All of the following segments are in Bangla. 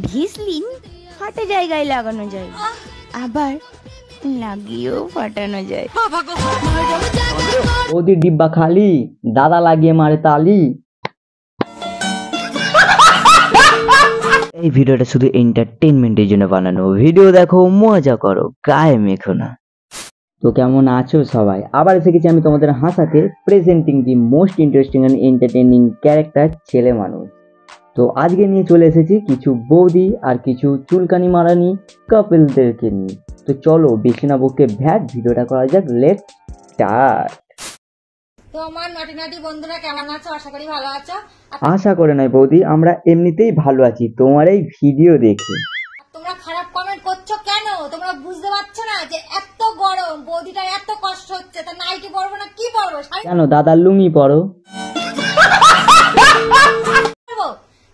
ভেসলিন ফাটা জায়গায় লাগানো যায়, আবার লাগিয়েও ফাটানো যায়। ওদের ডিব্বা খালি, দাদা লাগিয়ে মারে তালি। এই ভিডিওটা শুধু এন্টারটেনমেন্টের জন্য বানানো, ভিডিও দেখো মজা করো, গায়ে মেখো না। তো কেমন আছো সবাই? আবার এসে গেছি আমি তোমাদের হাসাতে, presenting the most interesting and entertaining character ছেলে মানুষ। তো আজকে নিয়ে চলে এসেছি কিছু বৌদি আর কিছু চুলকানি মারানি কাপলদেরকে নিয়ে। তো চলো বেশি না বকে ভ্যাট ভিডিওটা করা যাক, লেটস স্টার্ট। তো আমার নাটি বন্ধুরা কেমন আছো? আশা করি ভালো আছো। আশা করে নয় বৌদি, আমরা এমনিতেই ভালো আছি তোমার এই ভিডিও দেখে। তোমরা খারাপ কমেন্ট করছো কেন? তোমরা বুঝতে পারছো না যে এত গরম, বৌদিটার এত কষ্ট হচ্ছে, তা নাইটি পরবো না কি পরবো? কেন দাদার লুঙ্গি পরো।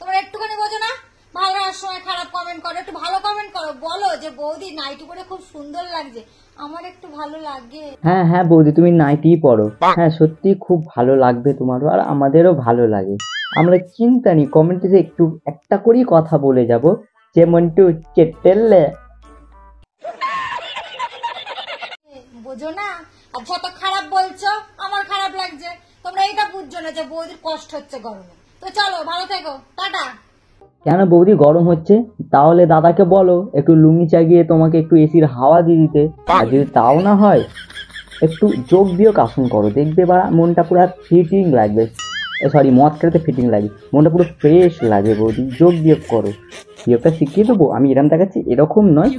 তোমরা একটুখানি বোঝো না? ভালো সময় খারাপ কমেন্ট করো, একটু ভালো কমেন্ট করো, বলো যে বৌদি নাইটি পরে খুব সুন্দর লাগছে, আমার একটু ভালো লাগে। হ্যাঁ হ্যাঁ বৌদি, তুমি নাইটি পরো, হ্যাঁ সত্যি খুব ভালো লাগবে তোমারও, আর আমাদেরও ভালো লাগে। আমরা চিন্তা নেই, কমেন্টে একটু একটা করেই কথা বলে যাব, যে মন্টু চেটেলে বোঝো না? আর যত খারাপ বলছো আমার খারাপ লাগছে, তোমরা এইটা বুঝছো না যে বৌদির কষ্ট হচ্ছে গরমে। তো চলো ভালো থেকো, টাটা। কেন বৌদি গরম হচ্ছে? তাহলে দাদাকে বলো একটু লুঙ্গি চাগিয়ে তোমাকে একটু এসির হাওয়া দিয়ে দিতে। আর যদি তাও না হয় একটু যোগ বিয়োগ আসন করো, দেখবে বা মনটা পুরো ফিটিং লাগবে। সরি, মদ খেতে ফিটিং লাগে, মনটা পুরো ফ্রেশ লাগে বৌদি। যোগ বিয়োগ করো, বিয়োগটা শিখিয়ে দেবো আমি। এরম দেখাচ্ছি এরকম নয়,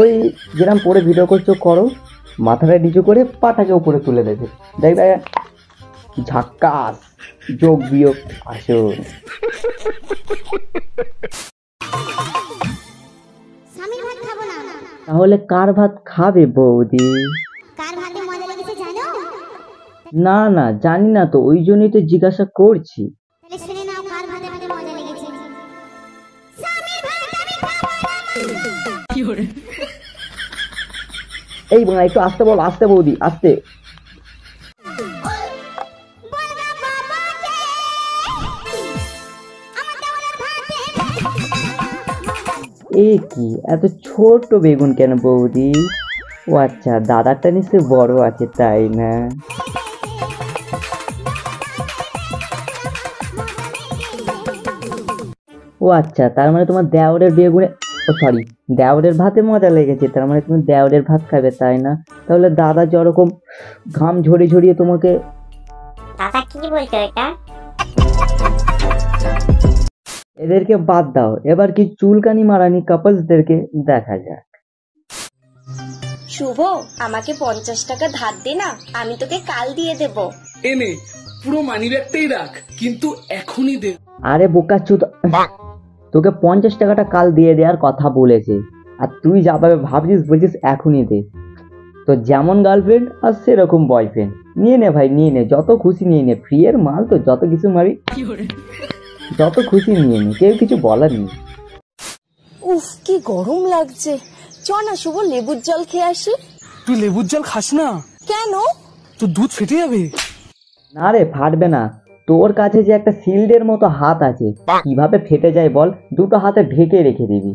ওই যেরকম পরে ভিডিও করছো করো, মাথাটা নিচু করে পাটাকে উপরে তুলে দেবে, দেখবে ঝাক্কাস যোগ বিয়োগ আসন। তাহলে কার ভাত খাবে বৌদি? না না জানি না তো, ওই জন্যই তো জিজ্ঞাসা করছি। এই বোনা একটু আসতে বল, আসতে বৌদি আসতে। এ কি এত ছোট বেগুন কেন বৌদি? ও আচ্ছা, দাদারটা নিশ্চয় বড় আছে তাই না? ও আচ্ছা, তার মানে তোমার দেওরের বেগুনে, ও সরি, দেওরের ভাতে মজা লেগেছে, তার মানে তুমি দেওরের ভাত খাবে তাই না? তাহলে দাদা যেরকম ঘাম ঝরিয়ে ঝরিয়ে তোমাকে। দাদা কি বলছো এটা? এদেরকে বাদ দাও, এবার কি চুলকানি মারানি কাপলসদেরকে দেখা যাক। শুভ, আমাকে 50 টাকা ধার দে না, আমি তোকে কাল দিয়ে দেব। এনে পুরো মানি ব্যাগটাই রাখ, কিন্তু এখনই দে। আরে বোকা চুদ, তোকে 50 টাকাটা কাল দিয়ে দেওয়ার কথা বলেছে, আর তুই যা ভাবে ভাবছিস বলছিস এখনই দে। তো যেমন গার্লফ্রেন্ড আর সেরকম বয়ফ্রেন্ড, নিয়ে নে ভাই নিয়ে নে, যত খুশি নিয়ে নে, ফ্রি এর মাল তো, যত কিছু মারি যত খুশি নিয়ে নে, কেউ কিছু বলার নেই। উফ কি গরম লাগছে, চ না শুভ লেবুর জল খেয়ে আসি। তুই লেবুর জল খাস না কেন? তোর দুধ ফেটে যাবে। না রে ফাটবে না, তোর কাছে যে একটা শিল্ডের মতো হাত আছে, কিভাবে ফেটে যায় বল? দুটো হাতে ঢেকে রেখে দিবি।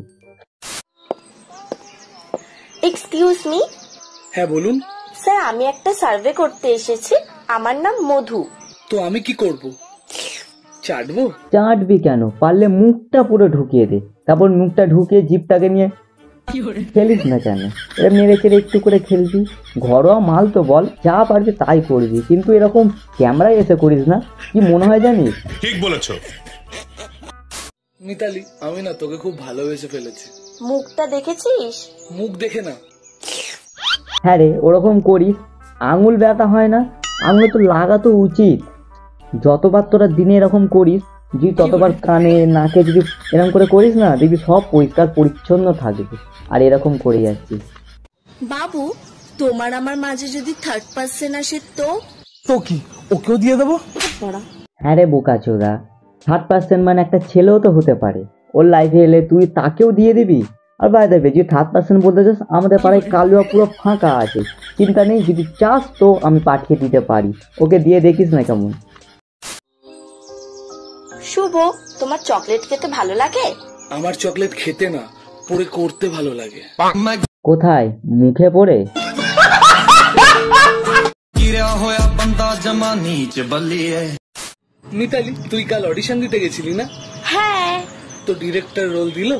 Excuse me. হ্যাঁ বলুন। স্যার আমি একটা সার্ভে করতে এসেছি, আমার নাম মধু। তো আমি কি করব? চাটবো? চাটবি কেন, পারলে মুখটা পুরো ঢুকিয়ে দে, তারপর মুখটা ঢুকিয়ে জিপটাকে নিয়ে খেলিস না কেন? এরা মেরে চেড়ে একটু করে খেলবি, ঘরোয়া মাল তো বল, যা পারবি তাই করবি, কিন্তু এরকম ক্যামেরায় এসে করিস না, কি মনে হয় জানিস? ঠিক বলেছো মিতালি, আমি না তোকে খুব ভালোবেসে ফেলেছি। মুখটা দেখেছিস? মুখ দেখে না। হ্যাঁ রে, ওরকম করিস, আঙুল ব্যথা হয় না? আঙুলে তো লাগাতো উচিত। যতবার তোরা দিনে এরকম করিস, যদি ততবার কানে নাকে যদি এরকম করে করিস না, দেখবি সব পরিষ্কার পরিচ্ছন্ন থাকবে। আর এরকম করে যাচ্ছিস। বাবু, তোমার আমার মাঝে যদি থার্ড পার্সন আসে তো? তো কি ওকেও দিয়ে দেবো? হ্যাঁ রে বোকাচোদা, 3rd মানে একটা ছেলেও তো হতে পারে, ওর লাইফে এলে তুই তাকেও দিয়ে দিবি। আর বাই দেবে, যদি 3rd বলতে চাস, আমাদের পাড়ায় কালুয়া পুরো ফাঁকা আছে, চিন্তা নেই, যদি চাস তো আমি পাঠিয়ে দিতে পারি, ওকে দিয়ে দেখিস না কেমন। শুভ, তোমার চকলেট খেতে ভালো লাগে? আমার চকলেট খেতে না, পরে করতে ভালো লাগে। কোথায়? মুখে পড়ে? মিতালি, তুই কাল অডিশন দিতে গেছিলি না? হ্যাঁ তো ডিরেক্টর রোল দিল?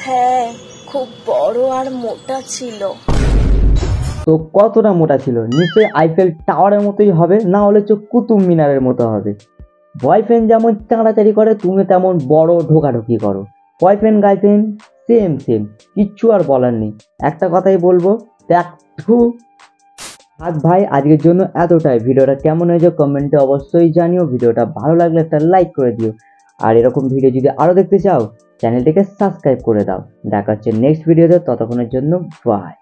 হ্যাঁ, খুব বড় আর মোটা ছিল। তো কতটা মোটা ছিল? নিশ্চয়ই আইফেল টাওয়ারের মতোই হবে, না হলে চোখ কুতুব মিনারের মতো হবে। বয়ফ্রেন্ড যেমন চাঁড়াচাড়ি করে, তুমি তেমন বড় ঢোকাঢুকি করো। বয়ফ্রেন্ড গার্লফ্রেন্ড সেম সেম, কিচ্ছু আর বলার নেই। একটা কথাই বলবো, দেখ থাক ভাই, আজকের জন্য এতটাই। ভিডিওটা কেমন হয়েছে কমেন্টে অবশ্যই জানিও। ভিডিওটা ভালো লাগলে একটা লাইক করে দিও, আর এরকম ভিডিও যদি আরও দেখতে চাও চ্যানেলটিকে সাবস্ক্রাইব করে দাও। দেখা হচ্ছে নেক্সট ভিডিওতে, ততক্ষণের জন্য বাই।